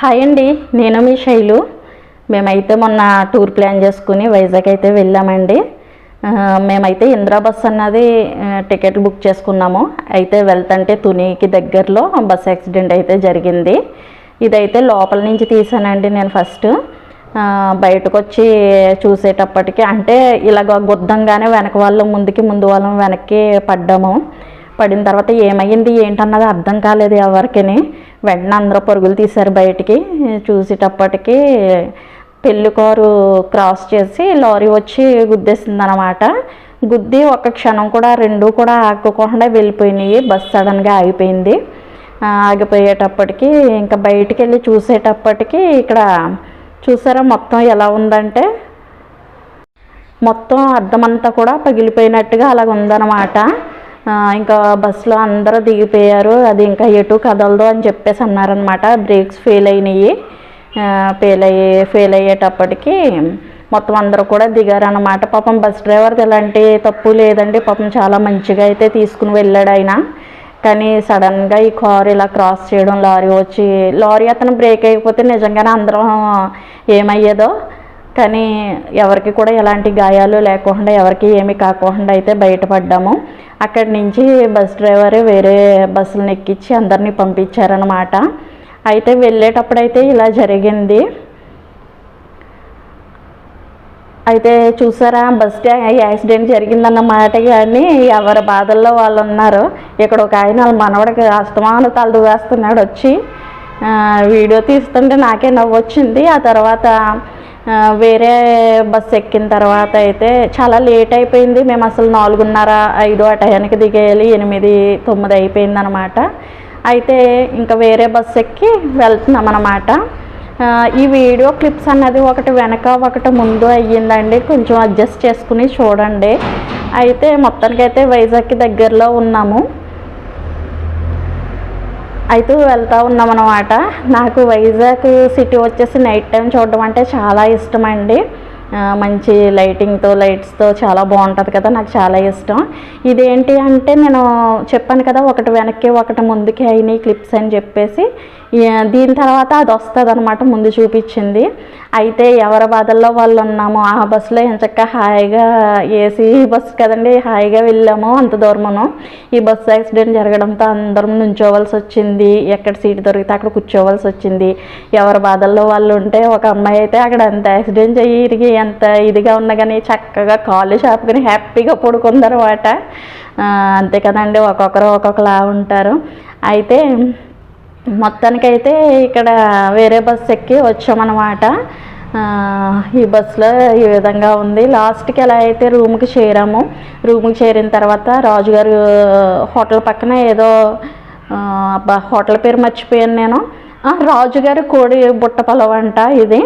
Hi అండి, నేను మీ శైలు. మేమైతే మొన్న టూర్ ప్లాన్ చేసుకుని వైజాగ్ అయితే వెళ్ళామండి. మేమైతే ఇందిరా బస్ అన్నది టికెట్ బుక్ చేసుకున్నాము. అయితే వెళ్తుంటే తునికి దగ్గరలో బస్ యాక్సిడెంట్ అయితే జరిగింది. ఇదైతే లోపల నుంచి తీసానండి నేను ఫస్ట్. బయటకు వచ్చి చూసేటప్పటికి అంటే ఇలాగ గుద్దంగానే వెనక వాళ్ళు ముందు వాళ్ళం వెనక్కి పడిన తర్వాత ఏమైంది ఏంటన్నది అర్థం కాలేదు ఎవరికిని. వెంటనే అందరూ పరుగులు తీశారు బయటికి. చూసేటప్పటికి పెళ్లి కారు క్రాస్ చేసి లారీ వచ్చి గుద్దేసింది అనమాట. గుద్ది ఒక క్షణం కూడా రెండు కూడా ఆగకుండా వెళ్ళిపోయినాయి. బస్ సడన్గా ఆగిపోయింది. ఆగిపోయేటప్పటికి ఇంకా బయటికి వెళ్ళి చూసేటప్పటికి ఇక్కడ చూసారా మొత్తం ఎలా ఉందంటే మొత్తం అద్దమంతా కూడా పగిలిపోయినట్టుగా అలాగ ఉందన్నమాట. ఇంకా బస్సులో అందరూ దిగిపోయారు. అది ఇంకా ఎటు కదలదు అని చెప్పేసి అన్నారనమాట. బ్రేక్స్ ఫెయిల్ అయినాయి. ఫెయిల్ అయ్యేటప్పటికి మొత్తం అందరూ కూడా దిగారనమాట. పాపం బస్ డ్రైవర్ది ఎలాంటి తప్పు లేదండి. పాపం చాలా మంచిగా అయితే తీసుకుని వెళ్ళాడు ఆయన. కానీ సడన్గా ఈ కారు ఇలా క్రాస్ చేయడం, లారీ అతను బ్రేక్ అయిపోతే నిజంగానే అందరం ఏమయ్యేదో. కానీ ఎవరికి కూడా ఎలాంటి గాయాలు లేకుండా ఎవరికి ఏమీ కాకుండా అయితే బయటపడ్డాము. అక్కడి నుంచి బస్ డ్రైవర్ వేరే బస్సులను ఎక్కించి అందరినీ పంపించారనమాట. అయితే వెళ్ళేటప్పుడైతే ఇలా జరిగింది. అయితే చూసారా బస్ యాక్సిడెంట్ జరిగిందన్నమాట. కానీ ఎవరి బాధల్లో వాళ్ళు ఉన్నారు. ఇక్కడ ఒక ఆయన వాళ్ళ మనవడికి అస్తమాను తలదు వేస్తున్నాడు వచ్చి. వీడియో తీస్తుంటే నాకే నవ్వు వచ్చింది. ఆ తర్వాత వేరే బస్సు ఎక్కిన తర్వాత అయితే చాలా లేట్ అయిపోయింది. మేము అసలు 4:30-5 ఆ టయానికి దిగేయాలి. 8-9 అయిపోయింది అనమాట. అయితే ఇంకా వేరే బస్సు ఎక్కి వెళ్తున్నాం అన్నమాట. ఈ వీడియో క్లిప్స్ అన్నది ఒకటి వెనక ఒకటి ముందు అయ్యిందండి. కొంచెం అడ్జస్ట్ చేసుకుని చూడండి. అయితే మొత్తానికైతే వైజాగ్కి దగ్గరలో ఉన్నాము. అయితే వెళ్తూ ఉన్నాం అన్నమాట. నాకు వైజాగ్ సిటీ వచ్చేసి నైట్ టైం చూడడం అంటే చాలా ఇష్టం అండి. మంచి లైట్స్తో చాలా బాగుంటుంది కదా, నాకు చాలా ఇష్టం. ఇదేంటి అంటే నేను చెప్పాను కదా ఒకటి వెనక్కి ఒకటి ముందుకి అయినాయి క్లిప్స్ అని చెప్పేసి. దీని తర్వాత అది వస్తుంది అనమాట, ముందు చూపించింది. అయితే ఎవరి బాధల్లో వాళ్ళు ఉన్నాము. ఆ బస్సులో ఎంచక్క హాయిగా ఏసీ బస్సు కదండి, హాయిగా వెళ్ళాము అంత దూరమును. ఈ బస్సు యాక్సిడెంట్ జరగడంతో అందరం నుంచోవలసి వచ్చింది. ఎక్కడ సీట్ దొరికితే అక్కడ కూర్చోవలసి వచ్చింది. ఎవరి బాధల్లో వాళ్ళు ఉంటే ఒక అమ్మాయి అయితే అక్కడ అంత యాక్సిడెంట్ ఇరిగి ఎంత ఇదిగా ఉన్నా కానీ చక్కగా కాళ్ళు చాపుకొని హ్యాపీగా పడుకుందనమాట. అంతే కదండి, ఒక్కొక్కలా ఉంటారు. అయితే మొత్తానికైతే ఇక్కడ వేరే బస్సు ఎక్కి వచ్చామన్నమాట. ఈ బస్సులో ఈ విధంగా ఉంది. లాస్ట్కి ఎలా అయితే రూమ్కి చేరాము. రూమ్కి చేరిన తర్వాత రాజుగారు హోటల్ పక్కన ఏదో హోటల్ పేరు మర్చిపోయాను నేను. రాజుగారు కోడి బుట్ట పొలవ అంట ఇది.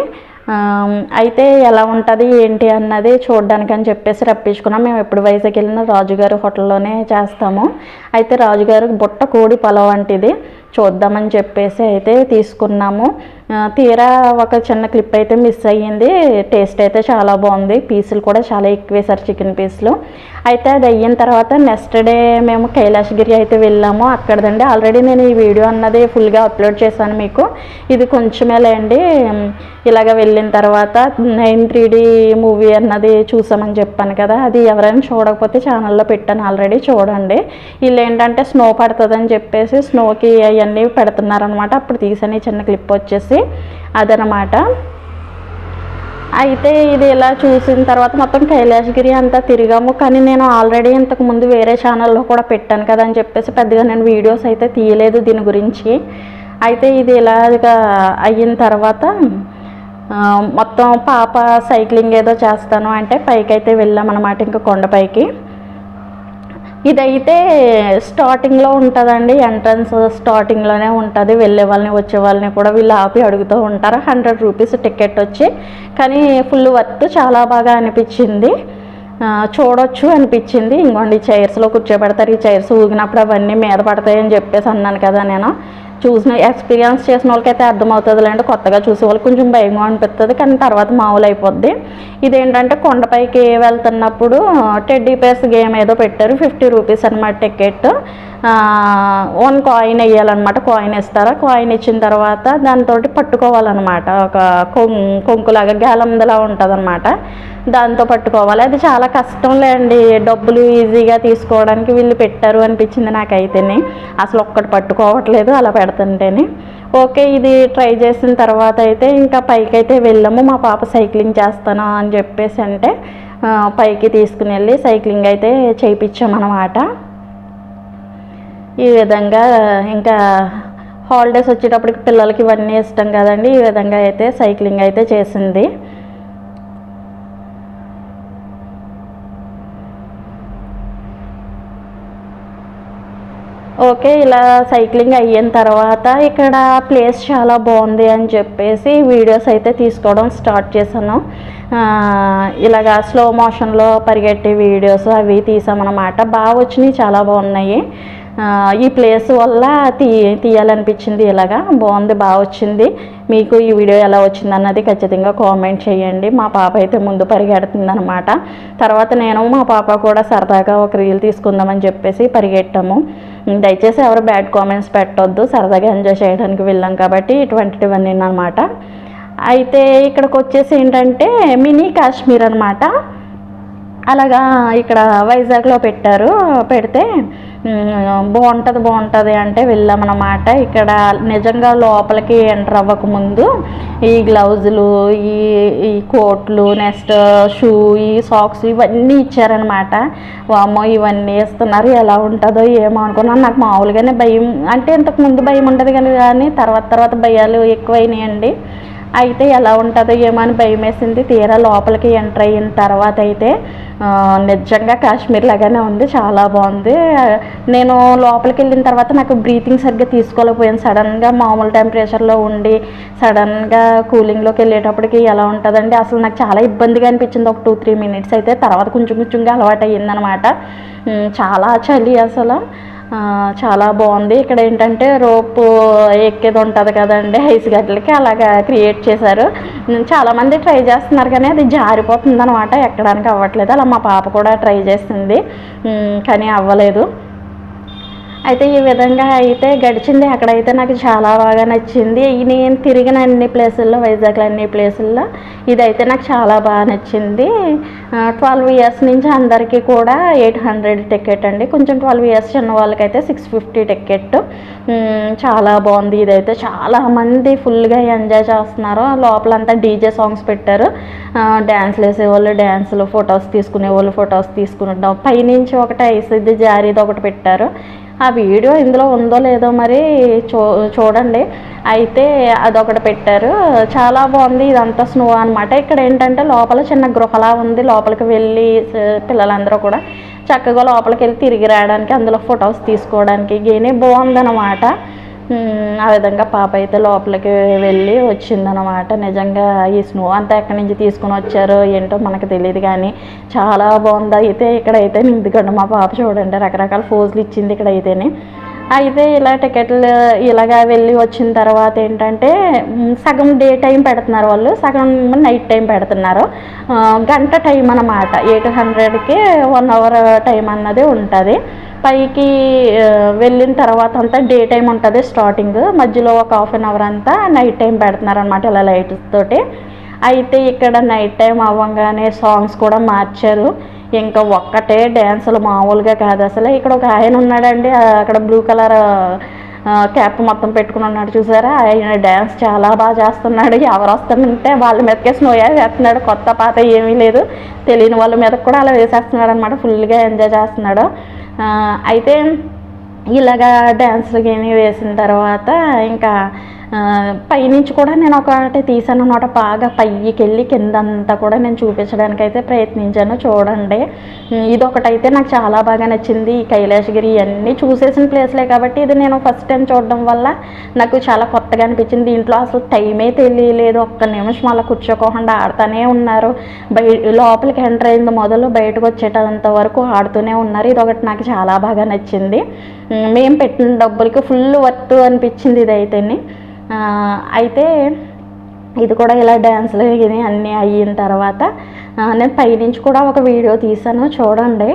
అయితే ఎలా ఉంటుంది ఏంటి అన్నది చూడడానికి అని చెప్పేసి రప్పించుకున్నాం. మేము ఎప్పుడు వైజాగ్ వెళ్ళినా రాజుగారు హోటల్లోనే చేస్తాము. అయితే రాజుగారు బుట్ట కోడి పొలవ వంటిది చూద్దామని చెప్పేసి అయితే తీసుకున్నాము. తీరా ఒక చిన్న క్లిప్ అయితే మిస్ అయ్యింది. టేస్ట్ అయితే చాలా బాగుంది. పీసులు కూడా చాలా ఎక్కువ వేశారు, చికెన్ పీసులు. అయితే అది అయిన తర్వాత నెక్స్ట్ డే మేము కైలాసగిరి అయితే వెళ్ళాము. అక్కడదండి ఆల్రెడీ నేను ఈ వీడియో అన్నది ఫుల్గా అప్లోడ్ చేశాను మీకు. ఇది కొంచెమే లేండి. ఇలాగ వెళ్ళిన తర్వాత 9-3D మూవీ అన్నది చూసామని చెప్పాను కదా, అది ఎవరైనా చూడకపోతే ఛానల్లో పెట్టాను ఆల్రెడీ, చూడండి. వీళ్ళు ఏంటంటే స్నో పడుతుందని చెప్పేసి స్నోకి అవన్నీ పెడుతున్నారనమాట. అప్పుడు తీసాను ఈ చిన్న క్లిప్ వచ్చేసి అదనమాట. అయితే ఇది ఇలా చూసిన తర్వాత మొత్తం కైలాసగిరి అంతా తిరిగాము. కానీ నేను ఆల్రెడీ ఇంతకుముందు వేరే ఛానల్లో కూడా పెట్టాను కదా అని చెప్పేసి పెద్దగా నేను వీడియోస్ అయితే తీయలేదు దీని గురించి. అయితే ఇది ఇలాగా అయిన తర్వాత మొత్తం పాప సైక్లింగ్ ఏదో చేస్తాను అంటే పైకైతే వెళ్ళామన్నమాట, ఇంకా కొండపైకి. ఇదైతే స్టార్టింగ్లో ఉంటుందండి, ఎంట్రన్స్ స్టార్టింగ్లోనే ఉంటుంది. వెళ్ళే వాళ్ళని వచ్చే వాళ్ళని కూడా వీళ్ళు ఆపి అడుగుతూ ఉంటారు. 100 రూపీస్ టికెట్ వచ్చి, కానీ ఫుల్ వర్త్, చాలా బాగా అనిపించింది. చూడొచ్చు అనిపించింది. ఇంకోండి చైర్స్లో కూర్చోబెడతారు. ఈ చైర్స్ ఊగినప్పుడు అవన్నీ మీద పడతాయని చెప్పేసి అన్నాను కదా నేను. చూసిన ఎక్స్పీరియన్స్ చేసిన వాళ్ళకైతే అర్థమవుతుంది లేండి. కొత్తగా చూసే వాళ్ళకి కొంచెం భయంగా అనిపిస్తుంది, కానీ తర్వాత మామూలు అయిపోద్ది. ఇదేంటంటే కొండపైకి వెళ్తున్నప్పుడు టెడ్డీ పేర్స్ గేమ్ ఏదో పెట్టారు. 50 రూపీస్ అనమాట టికెట్. వన్ కాయిన్ వేయాలన్నమాట. కాయిన్ ఇస్తారా, కాయిన్ ఇచ్చిన తర్వాత దాంతో పట్టుకోవాలన్నమాట. ఒక కొంకులాగా గాలందలా ఉంటుంది అనమాట, దాంతో పట్టుకోవాలి. అది చాలా కష్టంలే అండి, డబ్బులు ఈజీగా తీసుకోవడానికి వీళ్ళు పెట్టారు అనిపించింది నాకైతేనే. అసలు ఒక్కటి పట్టుకోవట్లేదు అలా పెడుతుంటేనే. ఓకే, ఇది ట్రై చేసిన తర్వాత అయితే ఇంకా పైకి అయితే వెళ్ళాము. మా పాప సైక్లింగ్ చేస్తాను అని చెప్పేసి అంటే పైకి తీసుకుని వెళ్ళి సైక్లింగ్ అయితే చేయించామన్నమాట. ఈ విధంగా ఇంకా హాలిడేస్ వచ్చేటప్పటికి పిల్లలకి ఇవన్నీ ఇష్టం కదండి. ఈ విధంగా అయితే సైక్లింగ్ అయితే చేసింది. ఓకే, ఇలా సైక్లింగ్ అయిన తర్వాత ఇక్కడ ప్లేస్ చాలా బాగుంది అని చెప్పేసి వీడియోస్ అయితే తీసుకోవడం స్టార్ట్ చేశాను. ఇలాగా స్లో మోషన్లో పరిగెట్టే వీడియోస్ అవి తీసామన్నమాట. బాగా వచ్చినాయి, చాలా బాగున్నాయి. ఈ ప్లేస్ వల్ల తీయాలనిపించింది. ఇలాగా బాగుంది, బాగా వచ్చింది. మీకు ఈ వీడియో ఎలా వచ్చింది అన్నది ఖచ్చితంగా కామెంట్ చేయండి. మా పాప అయితే ముందు పరిగెడుతుంది అనమాట. తర్వాత నేను మా పాప కూడా సరదాగా ఒక రీల్ తీసుకుందామని చెప్పేసి పరిగెట్టాము. దయచేసి ఎవరు బ్యాడ్ కామెంట్స్ పెట్టొద్దు, సరదాగా ఎంజాయ్ చేయడానికి వెళ్ళాం కాబట్టి ఇటువంటివన్నీ అనమాట. అయితే ఇక్కడికి వచ్చేసి ఏంటంటే మినీ కాశ్మీర్ అనమాట. అలాగా ఇక్కడ వైజాగ్లో పెట్టారు. పెడితే బాగుంటుంది అంటే వెళ్ళామన్నమాట. ఇక్కడ నిజంగా లోపలికి ఎంటర్ అవ్వకముందు ఈ గ్లౌజులు, ఈ కోట్లు, నెక్స్ట్ షూ, ఈ సాక్స్ ఇవన్నీ ఇచ్చారనమాట. వామ్మో ఇవన్నీ ఇస్తున్నారు, ఎలా ఉంటుందో ఏమో అనుకున్నాను. నాకు మామూలుగానే భయం, అంటే ఇంతకుముందు భయం ఉండదు కానీ తర్వాత భయాలు ఎక్కువైనాయండి. అయితే ఎలా ఉంటుందో ఏమో అని భయం వేసింది. తీరా లోపలికి ఎంటర్ అయిన తర్వాత అయితే నిజంగా కాశ్మీర్ లాగానే ఉంది, చాలా బాగుంది. నేను లోపలికి వెళ్ళిన తర్వాత నాకు బ్రీతింగ్ సరిగ్గా తీసుకోలేకపోయాను. సడన్గా మామూలు టెంపరేచర్లో ఉండి సడన్గా కూలింగ్లోకి వెళ్ళేటప్పటికి ఎలా ఉంటుందండి, అసలు నాకు చాలా ఇబ్బందిగా అనిపించింది. ఒక 2-3 మినిట్స్ అయితే. తర్వాత కొంచెంగా అలవాటు అయ్యిందనమాట. చాలా చలి అసలు, చాలా బాగుంది. ఇక్కడ ఏంటంటే రోప్ ఎక్కేది ఉంటుంది కదండి ఐస్ గడ్డలకి, అలాగా క్రియేట్ చేశారు. చాలామంది ట్రై చేస్తున్నారు కానీ అది జారిపోతుంది అనమాట, ఎక్కడానికి అవ్వట్లేదు. అలా మా పాప కూడా ట్రై చేసింది కానీ అవ్వలేదు. అయితే ఈ విధంగా అయితే గడిచింది. అక్కడైతే నాకు చాలా బాగా నచ్చింది. నేను తిరిగిన అన్ని ప్లేసుల్లో, వైజాగ్లో అన్ని ప్లేసుల్లో ఇదైతే నాకు చాలా బాగా నచ్చింది. 12 ఇయర్స్ నుంచి అందరికీ కూడా 800 టికెట్ అండి. కొంచెం 12 ఇయర్స్ చిన్న వాళ్ళకైతే 650 టికెట్. చాలా బాగుంది. ఇదైతే చాలామంది ఫుల్గా ఎంజాయ్ చేస్తున్నారు. లోపలంతా డీజే సాంగ్స్ పెట్టారు. డ్యాన్స్లు వేసేవాళ్ళు డ్యాన్సులు, ఫొటోస్ తీసుకునేవాళ్ళు ఫొటోస్ తీసుకునేద్దాం. పైనుంచి ఒకటి ఐసిది జారీది ఒకటి పెట్టారు. ఆ వీడియో ఇందులో ఉందో లేదో మరి చూడండి. అయితే అదొకటి పెట్టారు, చాలా బాగుంది. ఇదంతా స్నో అనమాట. ఇక్కడ ఏంటంటే లోపల చిన్న గృహలా ఉంది. లోపలికి వెళ్ళి పిల్లలందరూ కూడా చక్కగా లోపలికి వెళ్ళి తిరిగి రావడానికి, అందులో ఫొటోస్ తీసుకోవడానికి గేనే బాగుందన్నమాట. ఆ విధంగా పాప అయితే లోపలికి వెళ్ళి వచ్చిందనమాట. నిజంగా ఈ స్నో అంతా ఎక్కడి నుంచి తీసుకుని వచ్చారో ఏంటో మనకు తెలియదు కానీ చాలా బాగుంది. అయితే ఇక్కడైతే ఎందుకంటే మా పాప చూడండి రకరకాల పోజులు ఇచ్చింది ఇక్కడైతేనే. అయితే ఇలా టికెట్లు ఇలాగా వెళ్ళి వచ్చిన తర్వాత ఏంటంటే సగం డే టైం పెడుతున్నారు వాళ్ళు, సగం నైట్ టైం పెడుతున్నారు. గంట టైం అన్నమాట. 800కి 1 అవర్ టైం అన్నది ఉంటుంది. పైకి వెళ్ళిన తర్వాత అంతా డే టైం ఉంటుంది స్టార్టింగ్, మధ్యలో ఒక 1/2 అవర్ అంతా నైట్ టైం పెడుతున్నారు అనమాట ఇలా లైట్స్ తోటి. అయితే ఇక్కడ నైట్ టైం అవ్వగానే సాంగ్స్ కూడా మార్చారు. ఇంకా ఒక్కటే డ్యాన్సులు మామూలుగా కాదు అసలు. ఇక్కడ ఒక ఆయన ఉన్నాడండి, అక్కడ బ్లూ కలర్ క్యాప్ మొత్తం పెట్టుకుని ఉన్నాడు చూసారా, ఆయన డ్యాన్స్ చాలా బాగా చేస్తున్నాడు. ఎవరు వస్తుందంటే వాళ్ళ మీదకే స్నోయా వేస్తున్నాడు. కొత్త పాత ఏమీ లేదు, తెలియని వాళ్ళ మీద కూడా అలా వేసేస్తున్నాడు అనమాట. ఫుల్గా ఎంజాయ్ చేస్తున్నాడు. అయితే ఇలాగా డ్యాన్స్లు గేమి వేసిన తర్వాత ఇంకా పైనుంచి కూడా నేను ఒకటి తీసాను అన్నమాట. బాగా పైకి వెళ్ళి కిందంతా కూడా నేను చూపించడానికి అయితే ప్రయత్నించాను. చూడండి, ఇదొకటైతే నాకు చాలా బాగా నచ్చింది. ఈ కైలాసగిరి ఇవన్నీ చూసేసిన ప్లేస్లే కాబట్టి ఇది నేను ఫస్ట్ టైం చూడడం వల్ల నాకు చాలా కొత్తగా అనిపించింది. దీంట్లో అసలు టైమే తెలియలేదు. ఒక్క నిమిషం అలా కూర్చోకోకుండా ఆడుతూనే ఉన్నారు. లోపలికి ఎంటర్ అయింది మొదలు బయటకు వచ్చేటంత వరకు ఆడుతూనే ఉన్నారు. ఇదొకటి నాకు చాలా బాగా నచ్చింది. మేము పెట్టిన డబ్బులకి ఫుల్ వర్త్ అనిపించింది ఇదైతేనే. అయితే ఇది కూడా ఇలా డ్యాన్స్లు అన్నీ అయిన తర్వాత నేను పైనుంచి కూడా ఒక వీడియో తీసాను చూడండి.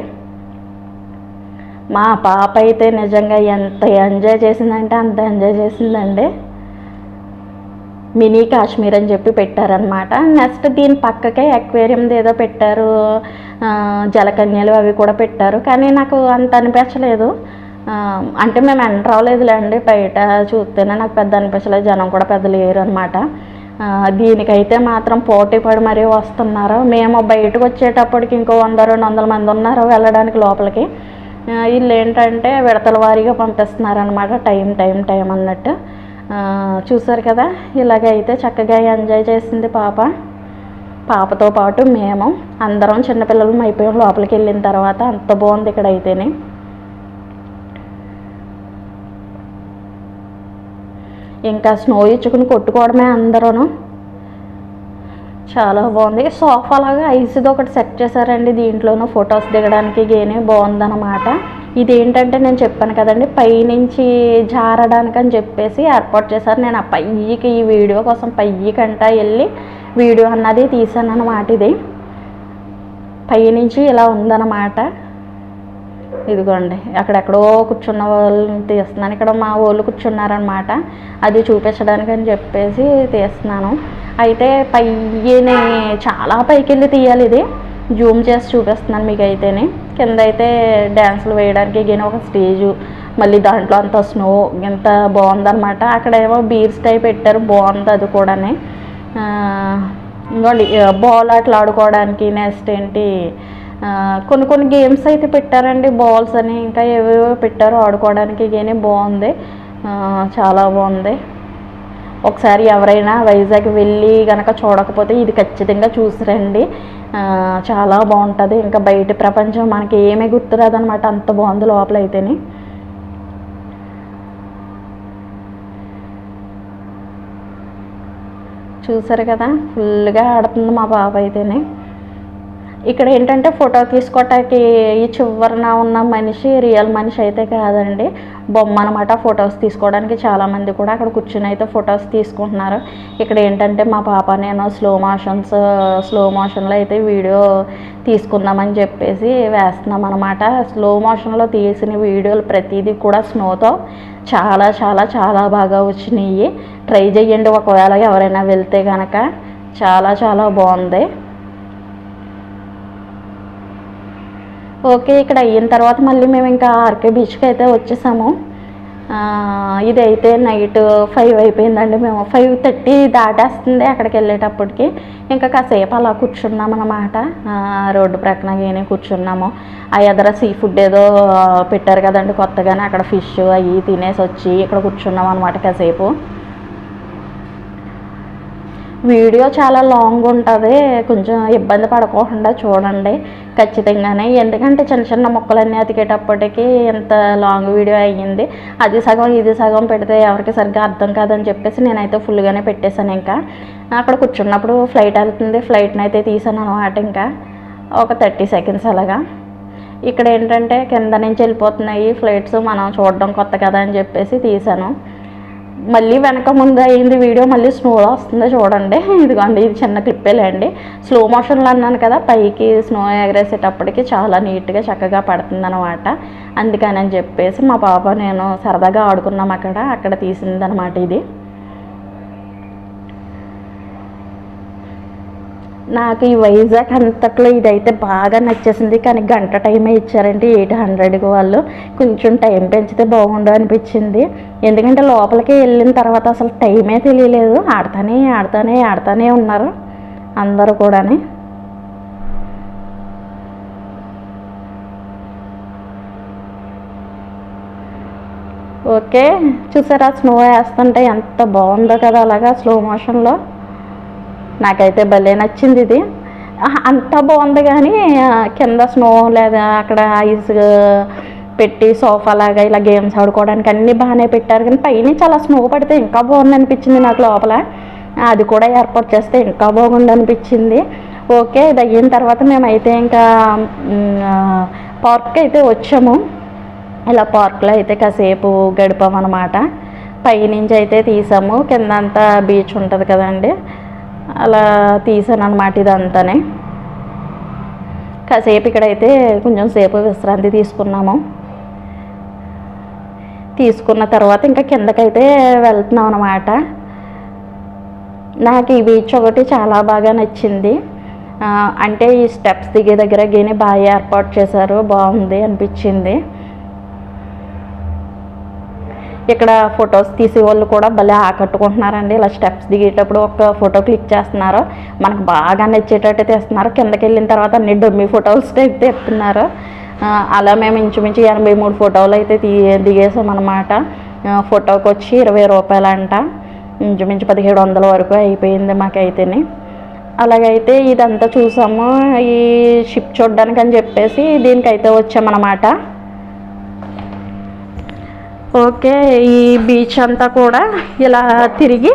మా పాప అయితే నిజంగా ఎంత ఎంజాయ్ చేసిందంటే అంత ఎంజాయ్ చేసిందండి. మినీ కాశ్మీర్ అని చెప్పి పెట్టారనమాట. నెక్స్ట్ దీని పక్కకే అక్వేరియంది ఏదో పెట్టారు, జలకన్యలు అవి కూడా పెట్టారు. కానీ నాకు అంత అనిపించలేదు. అంటే మేము ఎంటర్ అవ్వలేదులేండి, బయట చూస్తేనే నాకు పెద్ద అనిపించలేదు. జనం కూడా పెద్ద లేరు అనమాట. దీనికైతే మాత్రం పోటీ పడి మరీ వస్తున్నారు. మేము బయటకు వచ్చేటప్పటికి ఇంకో 100-200 మంది ఉన్నారు వెళ్ళడానికి లోపలికి. వీళ్ళు ఏంటంటే విడతల వారీగా పంపిస్తున్నారనమాట, టైం అన్నట్టు. చూసారు కదా, ఇలాగైతే చక్కగా ఎంజాయ్ చేసింది పాపతో పాటు మేము అందరం చిన్నపిల్లలు అయిపోయాం లోపలికి వెళ్ళిన తర్వాత. అంత బాగుంది ఇక్కడ అయితేనే. ఇంకా స్నో ఇచ్చుకుని కొట్టుకోవడమే అందరూ. చాలా బాగుంది. సోఫా లాగా ఐస్ది ఒకటి సెట్ చేశారండి, దీంట్లోనూ ఫొటోస్ దిగడానికి గేనే బాగుందన్నమాట. ఇదేంటంటే నేను చెప్పాను కదండి, పైనుంచి జారడానికి అని చెప్పేసి ఏర్పాటు చేశారు. నేను ఆ పైకి ఈ వీడియో కోసం పైకంటా వెళ్ళి వీడియో అన్నది తీసాను అన్నమాట. ఇది పైనుంచి ఇలా ఉందన్నమాట. ఇదిగోండి, అక్కడెక్కడో కూర్చున్న వాళ్ళని తీస్తున్నాను. ఇక్కడ మా వాళ్ళు కూర్చున్నారనమాట, అది చూపించడానికి అని చెప్పేసి తీస్తున్నాను. అయితే పైన చాలా పైకి వెళ్ళి తీయాలి. ఇది జూమ్ చేసి చూపిస్తున్నాను మీకు అయితేనే. కింద అయితే డ్యాన్సులు వేయడానికి గిన ఒక స్టేజు, మళ్ళీ దాంట్లో అంత స్నో ఎంత బాగుందనమాట. అక్కడేమో బీర్స్ టైప్ పెట్టారు, బాగుంది అది కూడా. ఇంకోండి బాల్ అట్లా ఆడుకోవడానికి. నెక్స్ట్ ఏంటి, కొన్ని గేమ్స్ అయితే పెట్టారండి, బాల్స్ అని ఇంకా ఏవేవో పెట్టారు ఆడుకోవడానికి. కానీ బాగుంది, చాలా బాగుంది. ఒకసారి ఎవరైనా వైజాగ్ వెళ్ళి కనుక చూడకపోతే ఇది ఖచ్చితంగా చూసిరండి, చాలా బాగుంటుంది. ఇంకా బయట ప్రపంచం మనకి ఏమీ గుర్తురాదనమాట, అంత బాగుంది లోపల అయితేనే. చూసారు కదా, ఫుల్గా ఆడుతుంది మా పాప అయితేనే. ఇక్కడ ఏంటంటే ఫోటో తీసుకోవటానికి ఈ చివరన ఉన్న మనిషి రియల్ మనిషి అయితే కాదండి, బొమ్మ అనమాట. ఫొటోస్ తీసుకోవడానికి చాలామంది కూడా అక్కడ కూర్చుని అయితే ఫొటోస్ తీసుకుంటున్నారు. ఇక్కడ ఏంటంటే మా పాప నేను స్లో మోషన్లో అయితే వీడియో తీసుకుందామని చెప్పేసి వేస్తున్నాం అనమాట. స్లో మోషన్లో తీసిన వీడియోలు ప్రతిదీ కూడా స్నోతో చాలా చాలా చాలా బాగా వచ్చినాయి. ట్రై చేయండి ఒకవేళ ఎవరైనా వెళ్తే కనుక, చాలా చాలా బాగుంది. ఓకే, ఇక్కడ అయిన తర్వాత మళ్ళీ మేము ఇంకా ఆర్కే బీచ్కి అయితే వచ్చేసాము. ఇదైతే నైట్ 5 అయిపోయిందండి. మేము 5:30 దాటేస్తుంది అక్కడికి వెళ్ళేటప్పటికి. ఇంకా కాసేపు అలా కూర్చున్నాం అన్నమాట, రోడ్డు ప్రక్కన కూర్చున్నాము. ఆ ఎదర సీ ఫుడ్ ఏదో పెట్టారు కదండి కొత్తగానే, అక్కడ ఫిష్ అవి తినేసి వచ్చి ఇక్కడ కూర్చున్నాం అనమాట కాసేపు. వీడియో చాలా లాంగ్ ఉంటుంది, కొంచెం ఇబ్బంది పడకుండా చూడండి ఖచ్చితంగానే. ఎందుకంటే చిన్న మొక్కలన్నీ అతికేటప్పటికి ఎంత లాంగ్ వీడియో అయ్యింది. అది సగం ఇది సగం పెడితే ఎవరికి సరిగ్గా అర్థం కాదని చెప్పేసి నేనైతే ఫుల్గానే పెట్టేశాను. ఇంకా అక్కడ కూర్చున్నప్పుడు ఫ్లైట్ వెళ్తుంది, ఫ్లైట్ని అయితే తీసాను అనమాట. ఇంకా ఒక 30 సెకండ్స్ అలాగా. ఇక్కడ ఏంటంటే కింద నుంచి వెళ్ళిపోతున్నాయి ఫ్లైట్స్, మనం చూడడం కొత్త కదా అని చెప్పేసి తీసాను. మళ్ళీ వెనక ముందు అయింది వీడియో, మళ్ళీ స్నోలో వస్తుందో చూడండి. ఇదిగోండి, ఇది చిన్న క్లిప్పేలేండి. స్లో మోషన్లో అన్నాను కదా, పైకి స్నో ఎగరేసేటప్పటికి చాలా నీట్గా చక్కగా పడుతుంది అనమాట. అందుకని చెప్పేసి మా పాప నేను సరదాగా ఆడుకున్నాం అక్కడ తీసింది అనమాట ఇది. నాకు ఈ వైజాగ్ అంతట్లో ఇదైతే బాగా నచ్చేసింది. కానీ గంట టైమే ఇచ్చారంటే 800కి వాళ్ళు. కొంచెం టైం పెంచితే బాగుండు అనిపించింది. ఎందుకంటే లోపలికి వెళ్ళిన తర్వాత అసలు టైమే తెలియలేదు, ఆడుతూనే ఉన్నారు అందరూ కూడా. ఓకే, చూసారా స్నో వేస్తుంటే ఎంత బాగుందో కదా అలాగా స్లో మోషన్లో. నాకైతే భలే నచ్చింది ఇది. అంత బాగుంది, కానీ కింద స్నో లేదా అక్కడ ఐస్ పెట్టి సోఫా లాగా ఇలా గేమ్స్ ఆడుకోవడానికి అన్నీ బాగానే పెట్టారు. కానీ పైన చాలా స్నో పడితే ఇంకా బాగుంది అనిపించింది నాకు లోపల. అది కూడా ఏర్పాటు చేస్తే ఇంకా బాగుంది అనిపించింది. ఓకే, ఇది అయిన తర్వాత మేమైతే ఇంకా పార్క్కి అయితే వచ్చాము. ఇలా పార్క్లో అయితే కాసేపు గడిపామన్నమాట. పైనుంచి అయితే తీసాము, కింద అంతా బీచ్ ఉంటుంది కదండి, అలా తీసాను అనమాట ఇదంతానే. కాసేపు ఇక్కడైతే కొంచెం సేపు విశ్రాంతి తీసుకున్నాము. తీసుకున్న తర్వాత ఇంకా కిందకైతే వెళ్తున్నాం అన్నమాట. నాకు ఈ బీచ్ ఒకటి చాలా బాగా నచ్చింది. అంటే ఈ స్టెప్స్ దిగే దగ్గర గిని బాగా ఏర్పాటు చేశారు, బాగుంది అనిపించింది. ఇక్కడ ఫొటోస్ తీసే వాళ్ళు కూడా భలే ఆకట్టుకుంటున్నారండి. ఇలా స్టెప్స్ దిగేటప్పుడు ఒక ఫోటో క్లిక్ చేస్తున్నారు, మనకు బాగా నచ్చేటట్టు తీస్తున్నారు. కిందకి వెళ్ళిన తర్వాత అన్ని డమ్మీ ఫోటోస్ అయితే ఎత్తున్నారు. అలా మేము ఇంచుమించు 83 ఫోటోలు అయితే దిగేసాం అనమాట. ఫోటోకి వచ్చి 20 రూపాయలు అంట, ఇంచుమించు 1700 వరకు అయిపోయింది మాకైతేనే. అలాగైతే ఇదంతా చూసాము. ఈ షిప్ చూడడానికి అని చెప్పేసి దీనికైతే వచ్చామన్నమాట. ఓకే, ఈ బీచ్ అంతా కూడా ఇలా తిరిగి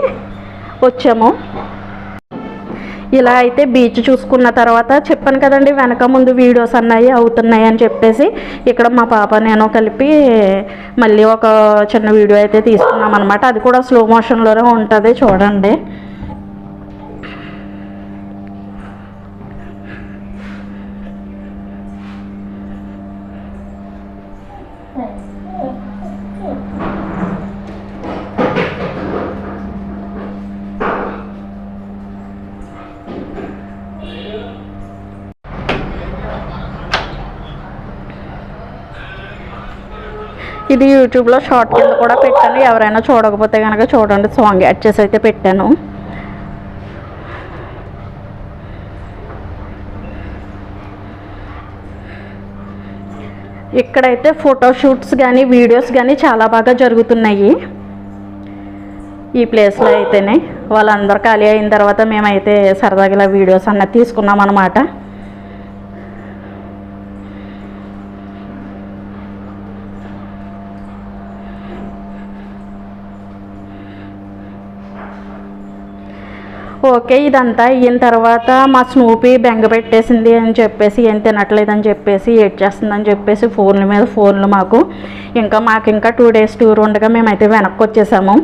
వచ్చాము. ఇలా అయితే బీచ్ చూసుకున్న తర్వాత చెప్పాను కదండి, వెనక ముందు వీడియోస్ అన్నాయి అవుతున్నాయి అని చెప్పేసి ఇక్కడ మా పాప నేను కలిపి మళ్ళీ ఒక చిన్న వీడియో అయితే తీసుకున్నాం అనమాట. అది కూడా స్లో మోషన్లోనే ఉంటుంది, చూడండి. ఇది యూట్యూబ్లో షార్ట్ కింద కూడా పెట్టాను, ఎవరైనా చూడకపోతే కనుక చూడండి. సాంగ్ యాడ్ చేసి అయితే పెట్టాను. ఇక్కడైతే ఫోటోషూట్స్ కానీ వీడియోస్ కానీ చాలా బాగా జరుగుతున్నాయి ఈ ప్లేస్లో అయితేనే. వాళ్ళందరూ ఖాళీ అయిన తర్వాత మేమైతే సరదాగా ఇలా వీడియోస్ అన్నది తీసుకున్నాం అన్నమాట. ఓకే, ఇదంతా అయిన తర్వాత మా స్నూపీ బెంగ పెట్టేసింది అని చెప్పేసి, ఏం తినట్లేదని చెప్పేసి, ఏడ్ చేస్తుందని చెప్పేసి ఫోన్ల మీద ఫోన్లు మాకు ఇంకా 2 డేస్ టూర్ ఉండగా మేమైతే వెనక్కి వచ్చేసాము.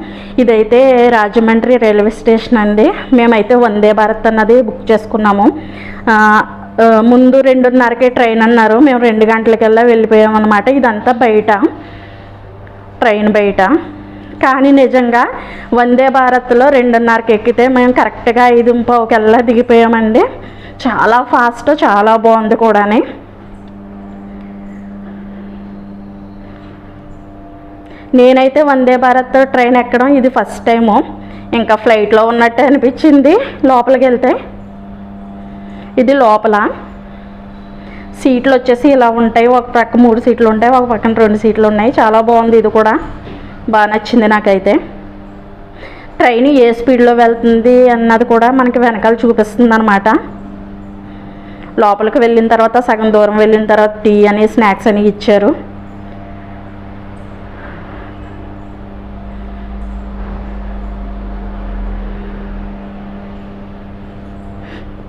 ఇదైతే రాజమండ్రి రైల్వే స్టేషన్ అండి. మేమైతే వందే భారత్ అన్నది బుక్ చేసుకున్నాము. ముందు 2:30కే ట్రైన్ అన్నారు, మేము 2 గంటలకల్లా వెళ్ళిపోయామన్నమాట. ఇదంతా బయట, ట్రైన్ బయట. కానీ నిజంగా వందే భారత్లో 2:30కి ఎక్కితే మేము కరెక్ట్గా 5:15కల్లా దిగిపోయామండి. చాలా ఫాస్ట్, చాలా బాగుంది కూడా. నేనైతే వందే భారత్ ట్రైన్ ఎక్కడం ఇది ఫస్ట్ టైము. ఇంకా ఫ్లైట్లో ఉన్నట్టు అనిపించింది లోపలికి వెళ్తే. ఇది లోపల సీట్లు వచ్చేసి ఇలా ఉంటాయి, ఒక పక్క 3 సీట్లు ఉంటాయి, ఒక పక్కన 2 సీట్లు ఉన్నాయి. చాలా బాగుంది, ఇది కూడా బాగా నచ్చింది నాకైతే. ట్రైన్ ఏ స్పీడ్లో వెళ్తుంది అన్నది కూడా మనకి వెనకాల చూపిస్తుంది అనమాట. లోపలికి వెళ్ళిన తర్వాత సగం దూరం వెళ్ళిన తర్వాత టీ అని స్నాక్స్ అని ఇచ్చారు.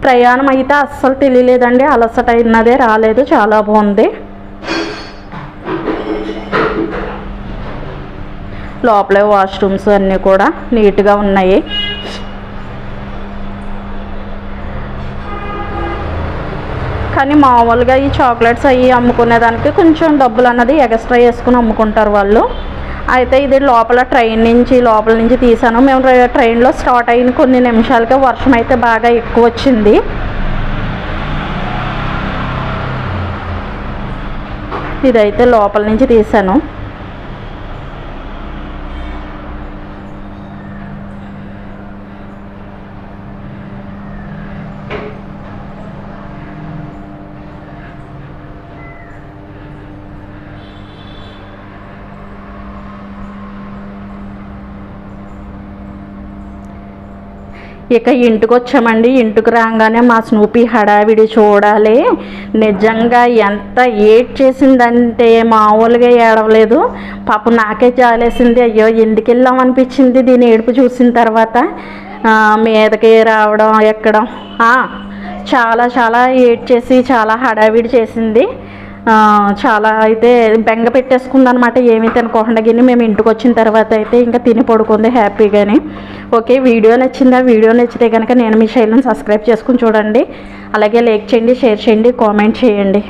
ప్రయాణం అయితే అస్సలు తెలియలేదండి, అలసట అయినదే రాలేదు, చాలా బాగుంది. లోపలే వాష్రూమ్స్ అన్నీ కూడా నీట్గా ఉన్నాయి. కానీ మామూలుగా ఈ చాక్లెట్స్ అవి అమ్ముకునేదానికి కొంచెం డబ్బులు అన్నది ఎక్స్ట్రా వేసుకుని అమ్ముకుంటారు వాళ్ళు. అయితే ఇది లోపల లోపల నుంచి తీసాను. మేము ట్రైన్లో స్టార్ట్ అయిన కొన్ని నిమిషాలకే వర్షం అయితే బాగా ఎక్కువ వచ్చింది. ఇదైతే లోపల నుంచి తీసాను. ఇక ఇంటికి వచ్చామండి. ఇంటికి రాగానే మా స్నూపీ హడావిడి చూడాలి. నిజంగా ఎంత ఏడ్ చేసిందంటే మామూలుగా ఏడవలేదు. పాపం నాకే జాలేసింది. అయ్యో ఎందుకు వెళ్ళామనిపించింది దీని ఏడుపు చూసిన తర్వాత. మీదకి రావడం ఎక్కడం చాలా చాలా ఏడ్ చేసి చాలా హడావిడి చేసింది. చాలా అయితే బెంగ పెట్టేసుకుందనమాట, ఏమీ తినకోకుండా. గిని మేము ఇంటికి వచ్చిన తర్వాత అయితే ఇంకా తిని పడుకుంది హ్యాపీగానే. ఓకే, వీడియో నచ్చిందా? వీడియో నచ్చితే కనుక నేను మీ శైలిని సబ్స్క్రైబ్ చేసుకుని చూడండి. అలాగే లైక్ చేయండి, షేర్ చేయండి, కామెంట్ చేయండి.